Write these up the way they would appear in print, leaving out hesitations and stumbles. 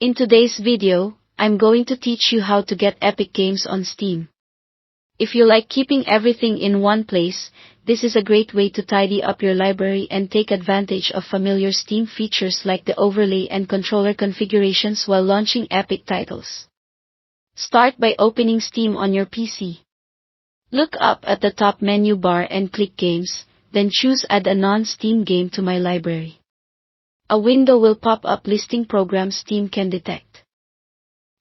In today's video, I'm going to teach you how to get Epic Games on Steam. If you like keeping everything in one place, this is a great way to tidy up your library and take advantage of familiar Steam features like the overlay and controller configurations while launching Epic titles. Start by opening Steam on your PC. Look up at the top menu bar and click Games, then choose Add a non-Steam game to my library. A window will pop up listing programs Steam can detect.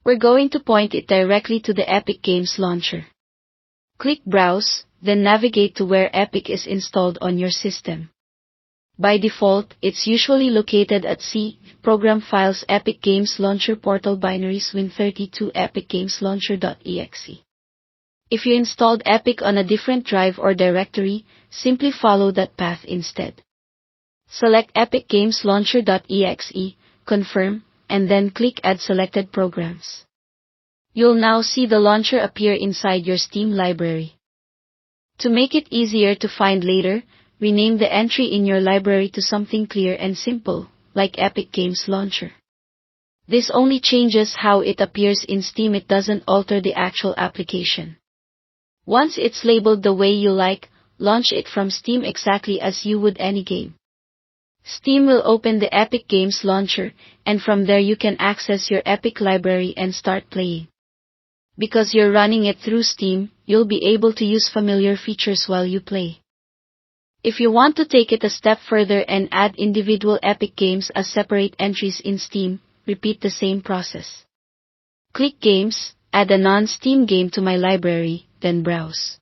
We're going to point it directly to the Epic Games launcher. Click Browse, then navigate to where Epic is installed on your system. By default, it's usually located at C, Program Files Epic Games Launcher Portal Binaries Win32 Epic Games Launcher.exe. If you installed Epic on a different drive or directory, simply follow that path instead. Select Epic Games Launcher.exe, confirm, and then click Add Selected Programs. You'll now see the launcher appear inside your Steam library. To make it easier to find later, rename the entry in your library to something clear and simple, like Epic Games Launcher. This only changes how it appears in Steam, it doesn't alter the actual application. Once it's labeled the way you like, launch it from Steam exactly as you would any game. Steam will open the Epic Games Launcher, and from there you can access your Epic library and start playing. Because you're running it through Steam, you'll be able to use familiar features while you play. If you want to take it a step further and add individual Epic games as separate entries in Steam, repeat the same process. Click Games, add a non-Steam game to my library, then browse.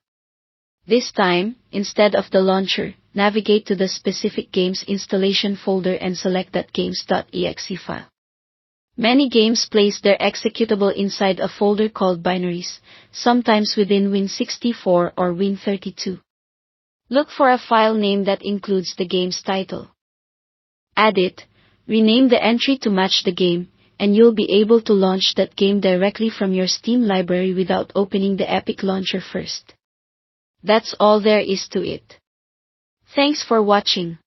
This time, instead of the launcher, navigate to the specific game's installation folder and select that games.exe file. Many games place their executable inside a folder called binaries, sometimes within Win64 or Win32. Look for a file name that includes the game's title. Add it, rename the entry to match the game, and you'll be able to launch that game directly from your Steam library without opening the Epic launcher first. That's all there is to it. Thanks for watching.